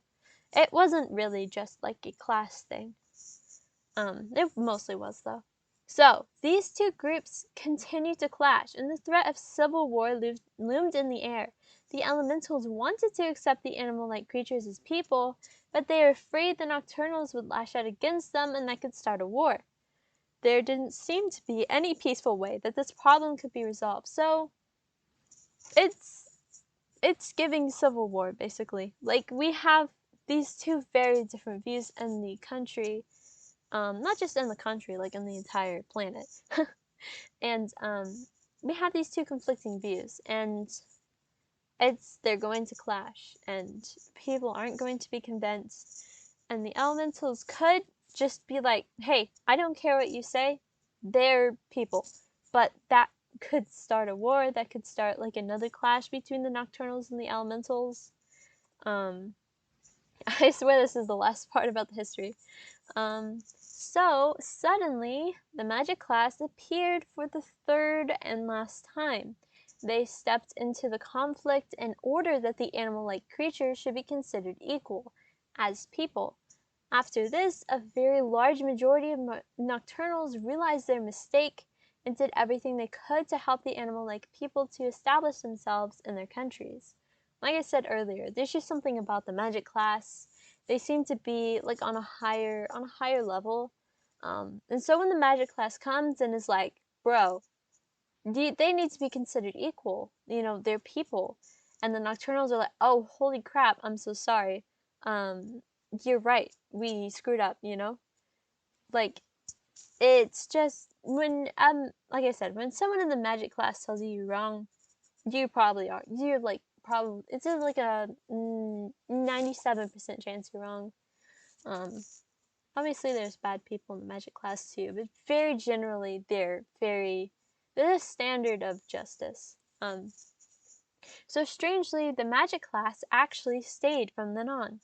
it wasn't really just like a class thing. It mostly was, though. So, these two groups continued to clash, and the threat of civil war loomed in the air. The elementals wanted to accept the animal-like creatures as people, but they were afraid the nocturnals would lash out against them and that could start a war. There didn't seem to be any peaceful way that this problem could be resolved, so it's giving civil war, basically. Like, we have these two very different views in the country, not just in the country, like in the entire planet. And we have these two conflicting views, and they're going to clash, and people aren't going to be convinced, and the elementals could just be like, hey, I don't care what you say, they're people. But that could start a war, that could start like another clash between the nocturnals and the elementals. I swear this is the last part about the history. So suddenly, the magic class appeared for the third and last time. They stepped into the conflict and ordered that the animal-like creatures should be considered equal, as people. After this, a very large majority of nocturnals realized their mistake and did everything they could to help the animal-like people to establish themselves in their countries. Like I said earlier, there's just something about the magic class. They seem to be like on a higher level. And so when the magic class comes and is like, bro, they need to be considered equal. You know, they're people. And the nocturnals are like, oh, holy crap, I'm so sorry. You're right, we screwed up, you know? Like, it's just, when, like I said, when someone in the magic class tells you you're wrong, you probably are. You're like, probably, it's like a 97% chance you're wrong. Obviously there's bad people in the magic class too, but very generally they're the standard of justice. So strangely, the magic class actually stayed from then on.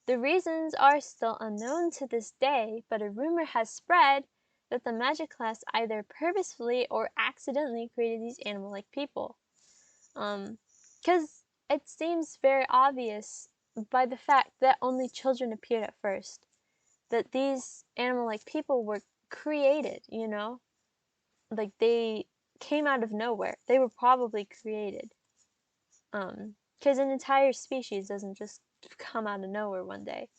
The reasons are still unknown to this day, but a rumor has spread that the magic class either purposefully or accidentally created these animal-like people. Because it seems very obvious by the fact that only children appeared at first, that these animal-like people were created, you know? Like, they came out of nowhere. They were probably created. Because an entire species doesn't just come out of nowhere one day.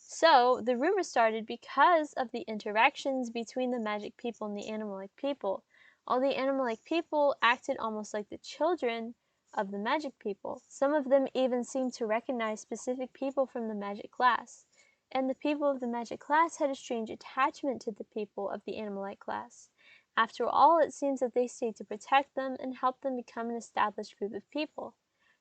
So the rumor started because of the interactions between the magic people and the animal-like people. All the animal-like people acted almost like the children of the magic people. Some of them even seemed to recognize specific people from the magic class. And the people of the magic class had a strange attachment to the people of the animal-like class. After all, it seems that they stayed to protect them and help them become an established group of people.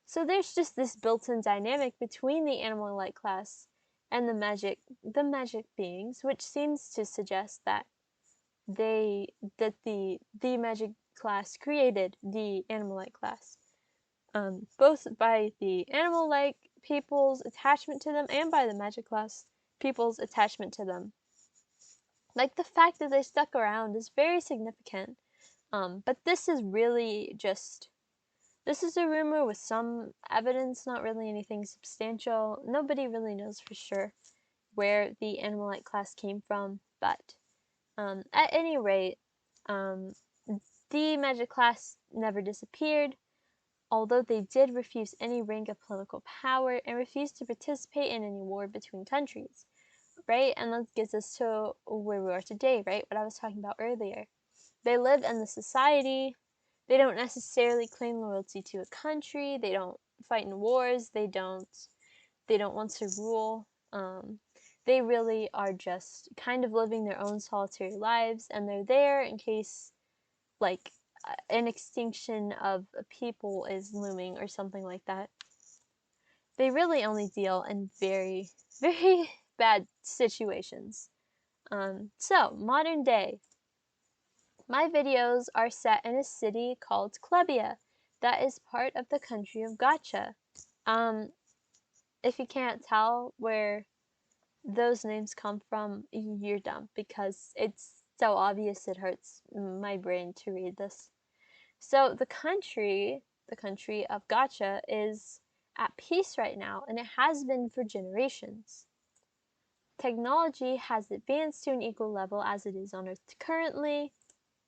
So there's just this built-in dynamic between the animal-like class and the magic beings, which seems to suggest that the magic class created the animal-like class, both by the animal-like people's attachment to them and by the magic class people's attachment to them. Like, the fact that they stuck around is very significant. But this is really just, this is a rumor with some evidence, not really anything substantial. Nobody really knows for sure where the animal-like class came from, but at any rate, the magic class never disappeared, although they did refuse any rank of political power and refused to participate in any war between countries, right? And that gets us to where we are today, right? What I was talking about earlier. They live in the society. They don't necessarily claim loyalty to a country. They don't fight in wars. They don't want to rule. They really are just kind of living their own solitary lives, and they're there in case, like, an extinction of a people is looming or something like that. they really only deal in very, very bad situations. So, modern day. My videos are set in a city called Klebia that is part of the country of Gotcha. If you can't tell where those names come from, you're dumb, because it's so obvious it hurts my brain to read this. So the country of Gotcha is at peace right now, and it has been for generations. Technology has advanced to an equal level as it is on Earth currently.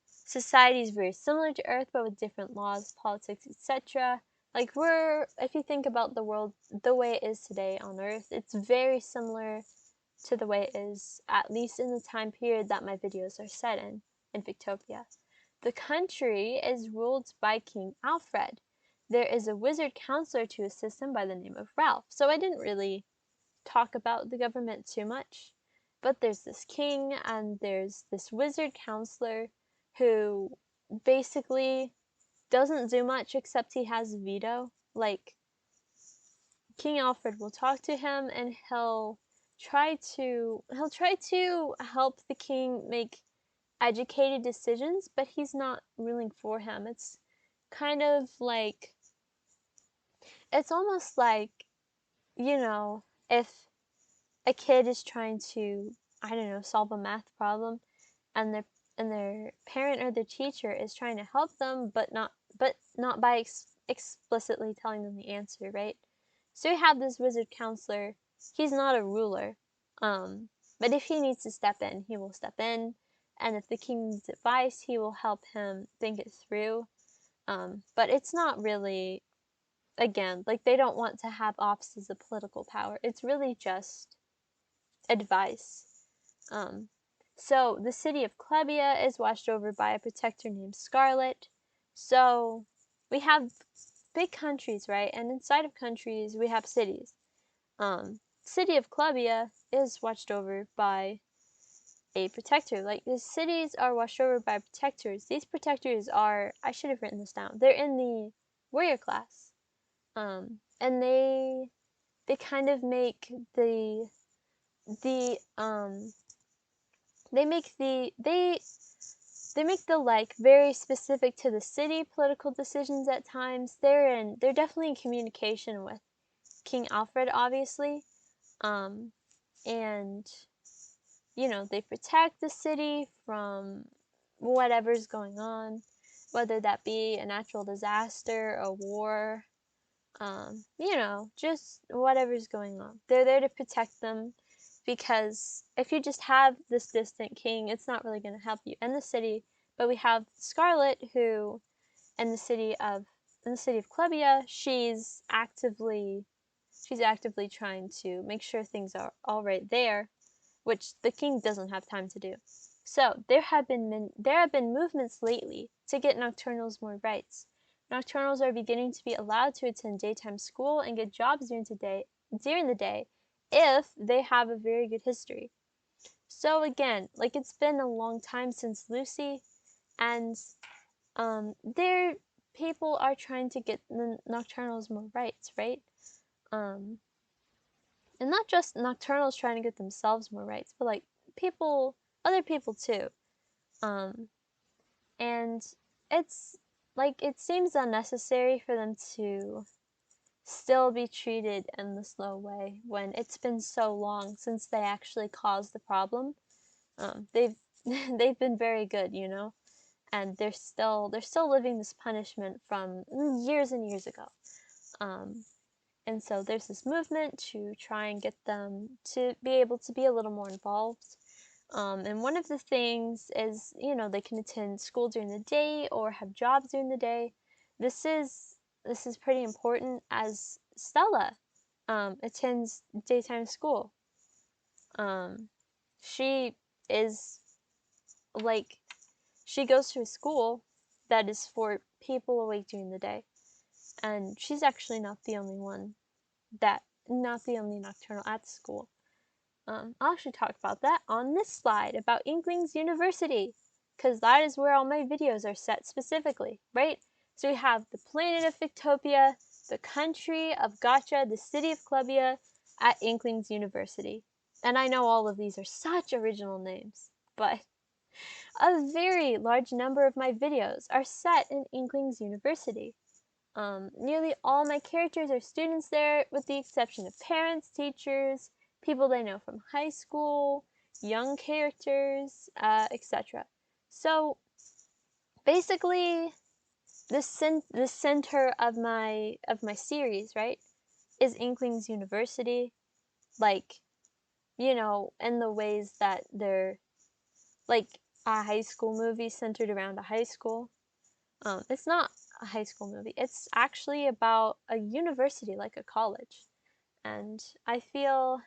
Society is very similar to Earth, but with different laws, politics, etc. Like, if you think about the world the way it is today on Earth, it's very similar to the way it is, at least in the time period that my videos are set in Fictopia. The country is ruled by King Alfred. There is a wizard counselor to assist him by the name of Ralph. So I didn't really talk about the government too much, but there's this king and there's this wizard counselor who basically doesn't do much except he has a veto. Like, King Alfred will talk to him and he'll try to help the king make educated decisions, but he's not ruling for him. It's kind of like, it's almost like, if a kid is trying to, I don't know, solve a math problem, and their parent or their teacher is trying to help them, but not by explicitly telling them the answer, right? So you have this wizard counselor. He's not a ruler, but if he needs to step in, he will step in, and if the king needs advice, he will help him think it through. But it's not really, again, like, they don't want to have offices of political power. It's really just advice. So the city of Klebia is watched over by a protector named Scarlet. So we have big countries, right? And inside of countries, we have cities. City of Klebia is watched over by a protector. Like, the cities are watched over by protectors. These protectors are, I should have written this down, they're in the warrior class. And they kind of make the they make the like very specific to the city political decisions at times. They're definitely in communication with King Alfred, obviously. And they protect the city from whatever's going on, whether that be a natural disaster, a war, just whatever's going on. They're there to protect them, because if you just have this distant king, it's not really going to help you in the city. But we have Scarlet, who in the city of Klebia, she's actively trying to make sure things are all right there, which the king doesn't have time to do. So there have been movements lately to get nocturnals more rights. Nocturnals are beginning to be allowed to attend daytime school and get jobs during the day if they have a very good history. So again, like, it's been a long time since Lucy, and people are trying to get the nocturnals more rights, right? And not just nocturnals trying to get themselves more rights, but like other people too. And it's like, it seems unnecessary for them to still be treated in the slow way when it's been so long since they actually caused the problem. They've they've been very good, and they're still living this punishment from years and years ago. And so there's this movement to try and get them to be able to be a little more involved. And one of the things is, they can attend school during the day or have jobs during the day. This is pretty important, as Stella attends daytime school. She is like, she goes to a school that is for people awake during the day, and she's actually not the only nocturnal at the school. I'll actually talk about that on this slide about Inkling's University, because that is where all my videos are set specifically, right? So we have the planet of Fictopia, the country of Gotcha, the city of Clubia, at Inkling's University. And I know all of these are such original names, but a very large number of my videos are set in Inkling's University. Nearly all my characters are students there, with the exception of parents, teachers, people they know from high school, young characters, etc. So basically, the center of my series, right, is Inkling's University. Like, you know, in the ways that they're like a high school movie centered around a high school. It's not a high school movie. It's actually about a university, like a college. And I feel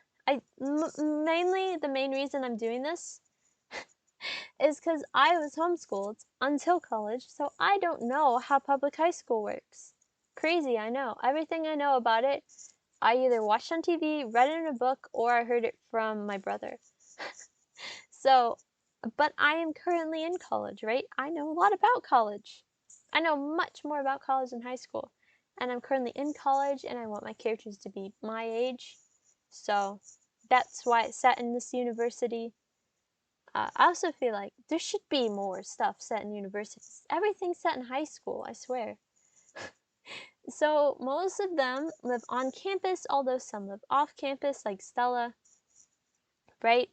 mainly the main reason I'm doing this is because I was homeschooled until college, so I don't know how public high school works. Crazy, I know. Everything I know about it, I either watched on TV, read it in a book, or I heard it from my brother. So, but I am currently in college, right? I know a lot about college. I know much more about college than high school. And I'm currently in college and I want my characters to be my age. So that's why it's set in this university. I also feel like there should be more stuff set in universities. Everything's set in high school, I swear. So most of them live on campus, although some live off campus, like Stella, right?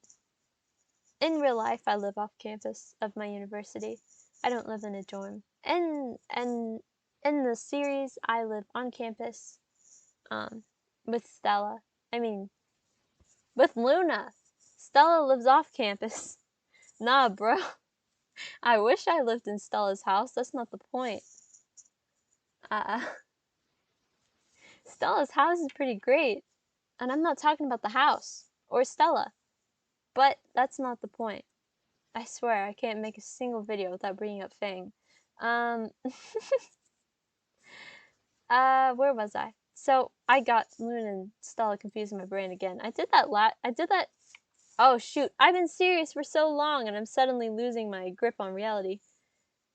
In real life, I live off campus of my university. I don't live in a dorm. And in the series, I live on campus, with Stella. I mean, with Luna. Stella lives off campus. Nah, bro. I wish I lived in Stella's house. That's not the point. Uh, Stella's house is pretty great. And I'm not talking about the house or Stella. But that's not the point. I swear, I can't make a single video without bringing up Fang. Where was I? So, I got Loon and Stella confused in my brain again. I did that. Oh shoot, I've been serious for so long and I'm suddenly losing my grip on reality.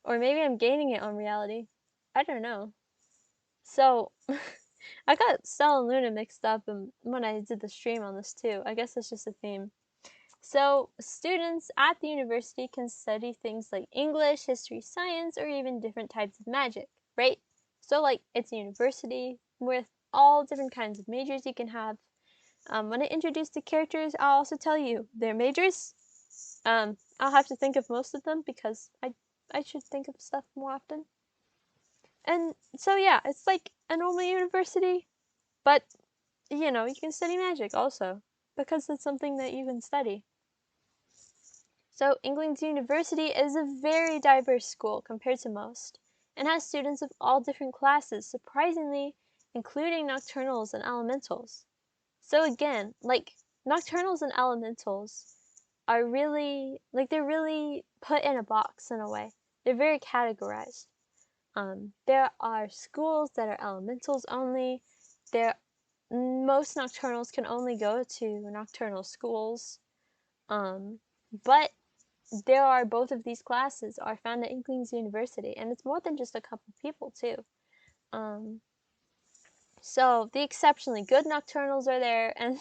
Or maybe I'm gaining it on reality. I don't know. So, I got Stella and Luna mixed up when I did the stream on this too. I guess that's just a theme. So, students at the university can study things like English, history, science, or even different types of magic, right? So, like, it's a university with all different kinds of majors you can have. When I introduce the characters, I'll also tell you their majors. I'll have to think of most of them because I should think of stuff more often. And so, yeah, it's like a normal university, but, you know, you can study magic also because it's something that you can study. So Inkling's University is a very diverse school compared to most, and has students of all different classes, surprisingly, including nocturnals and elementals. So again, like, nocturnals and elementals are really, like, they're really put in a box in a way. They're very categorized. There are schools that are elementals only. Most nocturnals can only go to nocturnal schools. But there are both of these classes are found at Inkling's University, and it's more than just a couple people too. So the exceptionally good nocturnals are there, and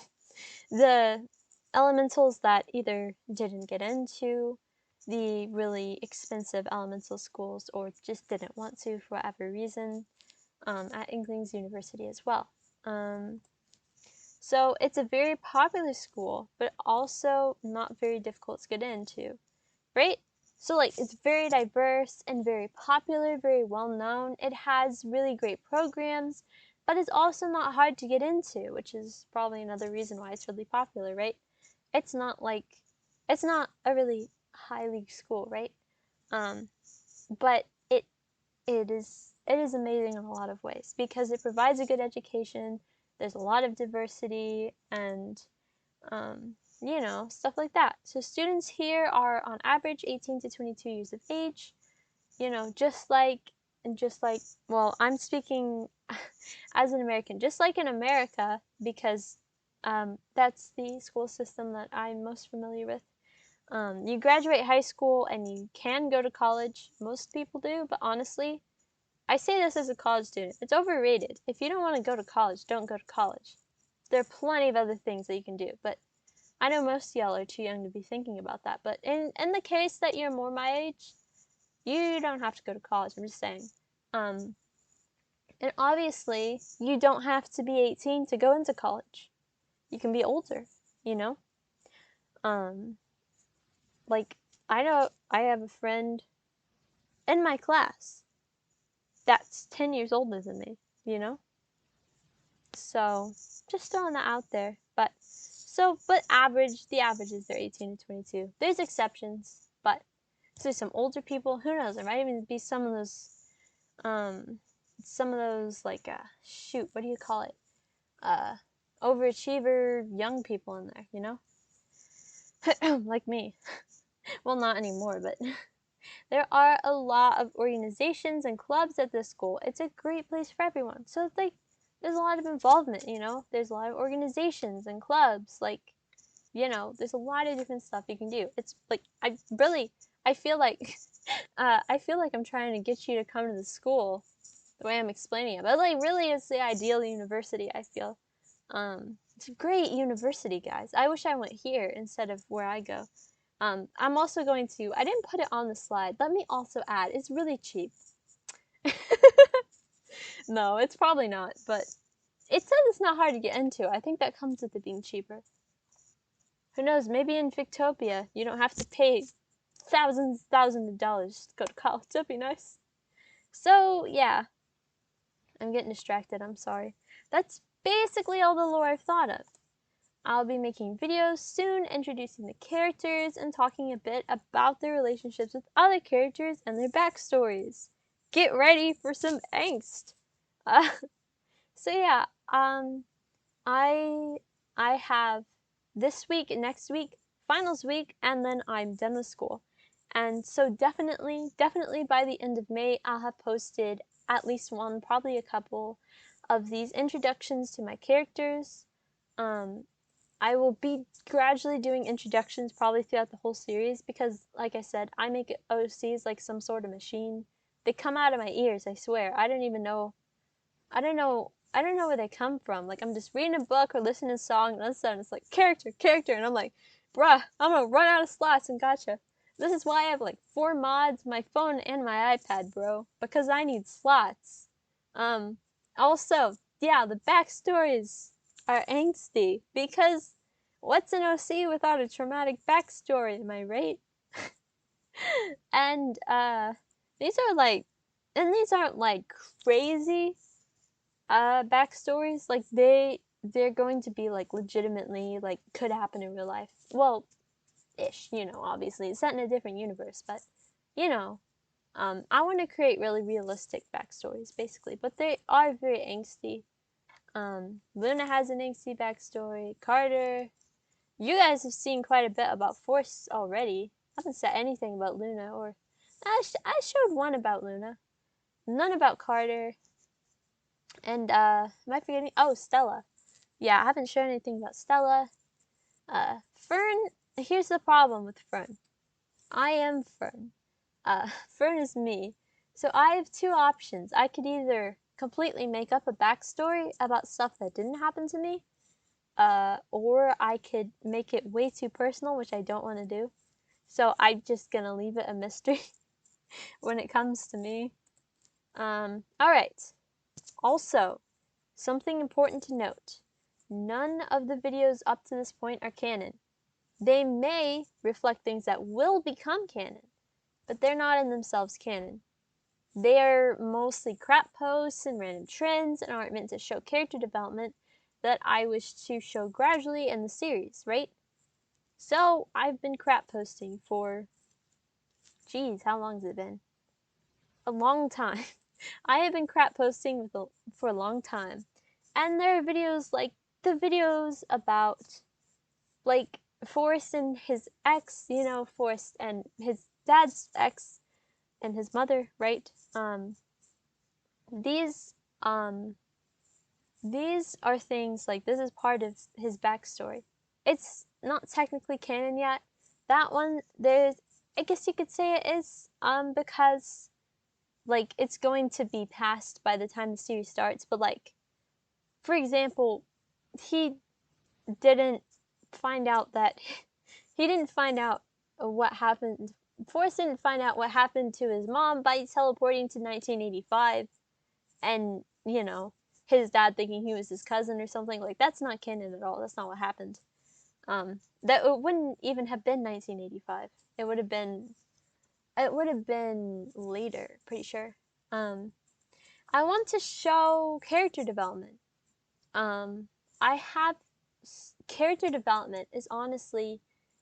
the elementals that either didn't get into the really expensive elemental schools or just didn't want to for whatever reason, at Inkling's University as well. So it's a very popular school, but also not very difficult to get into, right? So like, it's very diverse and very popular, very well known. It has really great programs, but it's also not hard to get into, which is probably another reason why it's really popular, right? It's not a really high league school, right? But it is amazing in a lot of ways because it provides a good education. There's a lot of diversity and, you know, stuff like that. So students here are on average 18 to 22 years of age. You know, just like, well, I'm speaking as an American, just like in America, because that's the school system that I'm most familiar with. You graduate high school and you can go to college. Most people do, but honestly, I say this as a college student. It's overrated. If you don't want to go to college, don't go to college. There are plenty of other things that you can do, but I know most of y'all are too young to be thinking about that. But in the case that you're more my age, you don't have to go to college. I'm just saying. And obviously, you don't have to be 18 to go into college. You can be older, you know? Like, I know I have a friend in my class that's 10 years older than me, you know? So, just throwing that out there. But the averages, they're 18 to 22. There's exceptions, but so some older people, who knows, there might even be some of those, like, shoot, what do you call it? Overachiever young people in there, you know? Like me. Well, not anymore, but there are a lot of organizations and clubs at this school. It's a great place for everyone. So it's like there's a lot of involvement, you know? There's a lot of organizations and clubs, like, you know, there's a lot of different stuff you can do. It's like I feel like I feel like I'm trying to get you to come to the school the way I'm explaining it. But like really it's the ideal university, I feel. It's a great university, guys. I wish I went here instead of where I go. I'm also going to, I didn't put it on the slide. Let me also add, it's really cheap. No, it's probably not, but it says it's not hard to get into. I think that comes with it being cheaper. Who knows, maybe in Fictopia, you don't have to pay thousands of dollars to go to college. That'd be nice. So, yeah. I'm getting distracted, I'm sorry. That's basically all the lore I've thought of. I'll be making videos soon introducing the characters and talking a bit about their relationships with other characters and their backstories. Get ready for some angst. So yeah, I have this week, next week, finals week, and then I'm done with school. And so definitely by the end of May, I'll have posted at least one, probably a couple of these introductions to my characters. I will be gradually doing introductions probably throughout the whole series because, like I said, I make OCs like some sort of machine. They come out of my ears, I swear. I don't know where they come from. Like, I'm just reading a book or listening to a song, and all of a sudden it's like, character, and I'm like, bruh, I'm gonna run out of slots and gotcha. This is why I have like 4 mods, my phone and my iPad, bro, because I need slots. Also, yeah, the backstories are angsty because what's an OC without a traumatic backstory, am I right? And these aren't like crazy backstories. Like they're going to be like legitimately like could happen in real life. Well, ish, you know, obviously it's set in a different universe, but you know, I want to create really realistic backstories basically, but they are very angsty. Luna has an angsty backstory. Carter, you guys have seen quite a bit about Force already. I haven't said anything about Luna, or I showed one about Luna, none about Carter. And am I forgetting? Oh, Stella. Yeah, I haven't shown anything about Stella. Fern. Here's the problem with Fern. I am Fern. Fern is me. So I have 2 options. I could either completely make up a backstory about stuff that didn't happen to me, or I could make it way too personal, which I don't want to do. So I'm just gonna leave it a mystery when it comes to me. Alright. Also, something important to note. None of the videos up to this point are canon. They may reflect things that will become canon, but they're not in themselves canon. They are mostly crap posts and random trends and aren't meant to show character development that I wish to show gradually in the series, right? So I've been crap posting for, geez, how long has it been? A long time. I have been crap posting for a long time. And there are videos like the videos about like Forrest and his ex, you know, Forrest and his dad's ex and his mother, right? These these are things like this is part of his backstory. It's not technically canon yet. That one, I guess you could say it is, because like, it's going to be past by the time the series starts, but, like, for example, he didn't find out that he didn't find out what happened. Forrest didn't find out what happened to his mom by teleporting to 1985 and, you know, his dad thinking he was his cousin or something. Like, that's not canon at all. That's not what happened. That it wouldn't even have been 1985. It would have been later, pretty sure. I want to show character development. I have character development is honestly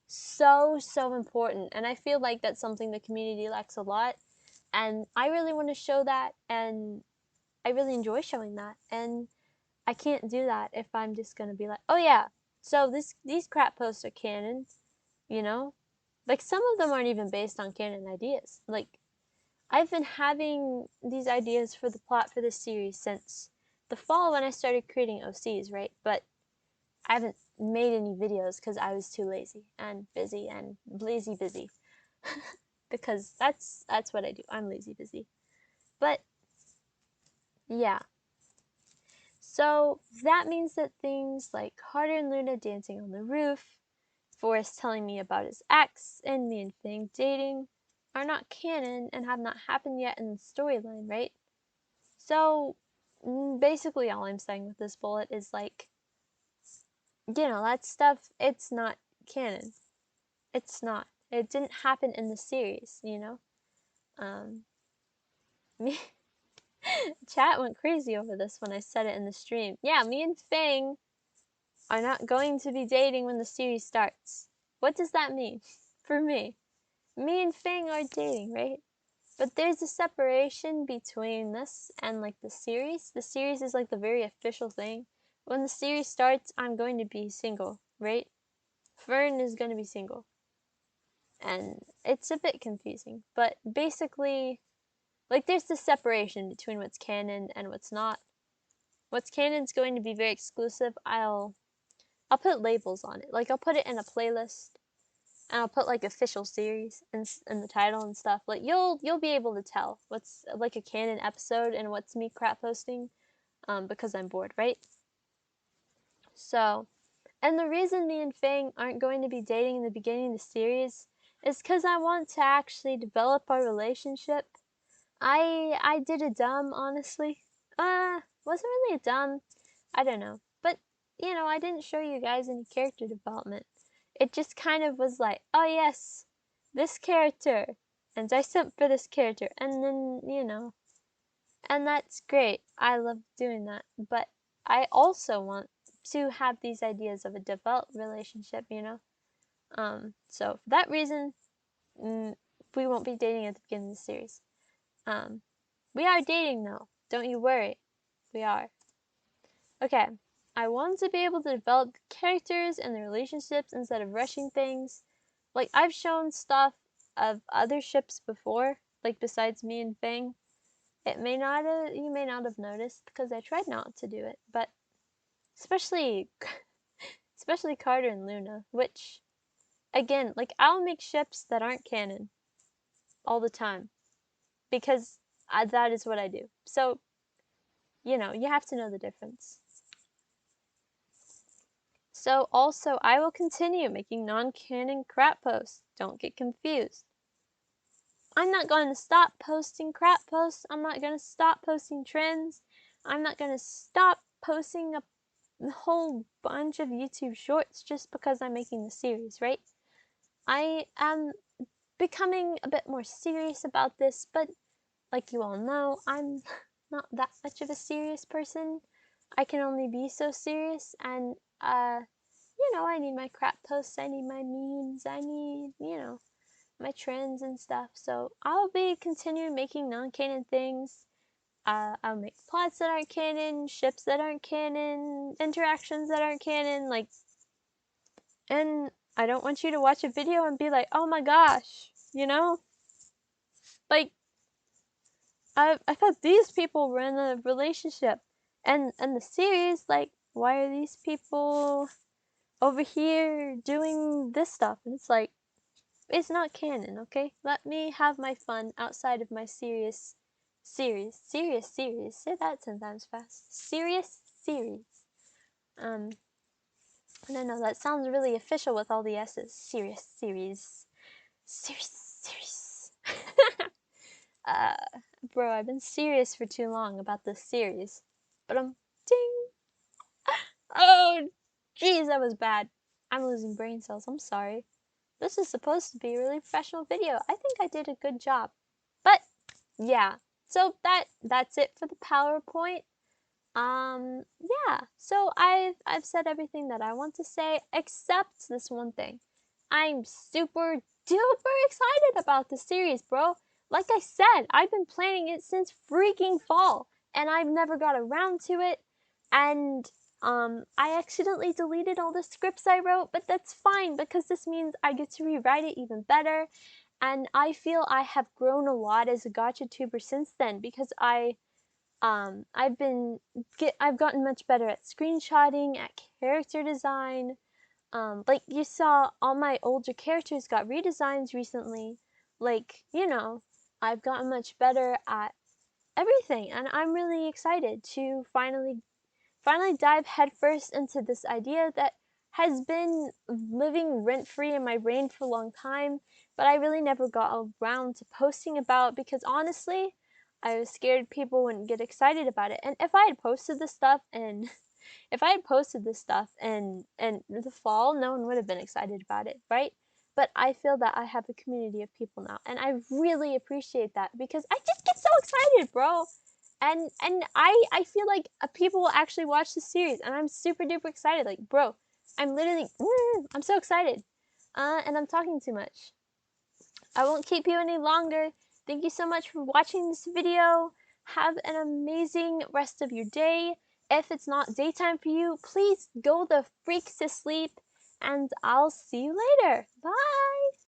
so important, and I feel like that's something the community lacks a lot, and I really want to show that, and I really enjoy showing that, and I can't do that if I'm just gonna be like, oh yeah, so these crap posts are canon, you know, like some of them aren't even based on canon ideas. Like, I've been having these ideas for the plot for this series since the fall when I started creating OCs, right? But I haven't made any videos because I was too lazy and busy and lazy busy. Because that's what I do. I'm lazy busy. But yeah. So that means that things like Carter and Luna dancing on the roof, Forrest telling me about his ex, and me and Fang dating are not canon and have not happened yet in the storyline, right? So basically all I'm saying with this bullet is like, you know, that stuff, it's not canon. It's not. It didn't happen in the series, you know? Me Chat went crazy over this when I said it in the stream. Yeah, me and Fang are not going to be dating when the series starts. What does that mean? For me. Me and Fang are dating, right? But there's a separation between this and like the series. The series is like the very official thing. When the series starts, I'm going to be single, right? Fern is going to be single. And it's a bit confusing, but basically, like, there's this separation between what's canon and what's not. What's canon's going to be very exclusive. I'll put labels on it. Like, I'll put it in a playlist, and I'll put like official series in the title and stuff. Like, you'll be able to tell what's like a canon episode and what's me crap posting, because I'm bored, right? So, and the reason me and Fang aren't going to be dating in the beginning of the series is because I want to actually develop our relationship. I did a dumb, honestly. Wasn't really a dumb. I don't know. But, you know, I didn't show you guys any character development. It just kind of was like, oh yes, this character. And I sent for this character. And then, you know. And that's great. I love doing that. But I also want to have these ideas of a developed relationship, you know? So for that reason, we won't be dating at the beginning of the series. We are dating though. Don't you worry. We are. Okay. I want to be able to develop the characters and the relationships instead of rushing things. Like, I've shown stuff of other ships before, like besides me and Fang. You may not have noticed because I tried not to do it, but especially Carter and Luna, which again, like, I'll make ships that aren't canon all the time because that is what I do. So, you know, you have to know the difference. So also, I will continue making non-canon crap posts. Don't get confused. I'm not going to stop posting crap posts. I'm not going to stop posting trends. I'm not going to stop posting a whole bunch of YouTube shorts just because I'm making the series, right? I am becoming a bit more serious about this, but like you all know, I'm not that much of a serious person. I can only be so serious, and you know, I need my crap posts, I need my memes, I need, you know, my trends and stuff. So I'll be continuing making non-canon things. I'll make plots that aren't canon, ships that aren't canon, interactions that aren't canon, like, and I don't want you to watch a video and be like, oh my gosh, you know? Like, I thought these people were in a relationship. And the series, like, why are these people over here doing this stuff? And it's like, it's not canon, okay? Let me have my fun outside of my serious Series. Serious series. Say that 10 times fast. Serious series. I don't know, that sounds really official with all the S's. Serious series. Series. uh, bro, I've been serious for too long about this series. But ding. Oh, jeez, that was bad. I'm losing brain cells. I'm sorry. This is supposed to be a really professional video. I think I did a good job. But yeah, so that's it for the PowerPoint. Yeah, so I've said everything that I want to say except this one thing. I'm super duper excited about the series, bro. Like I said, I've been planning it since freaking fall and I've never got around to it. And I accidentally deleted all the scripts I wrote, but that's fine because this means I get to rewrite it even better. And I feel I have grown a lot as a gotcha tuber since then because I've gotten much better at screenshotting, at character design. Like you saw, all my older characters got redesigns recently. Like, you know, I've gotten much better at everything, and I'm really excited to finally dive headfirst into this idea that has been living rent-free in my brain for a long time, but I really never got around to posting about because honestly, I was scared people wouldn't get excited about it. And if I had posted this stuff and in the fall, no one would have been excited about it, right? But I feel that I have a community of people now, and I really appreciate that because I just get so excited, bro. And I feel like people will actually watch the series, and I'm super duper excited. Like, bro, I'm literally, I'm so excited. And I'm talking too much. I won't keep you any longer. Thank you so much for watching this video. Have an amazing rest of your day. If it's not daytime for you, please go the freak to sleep, and I'll see you later. Bye!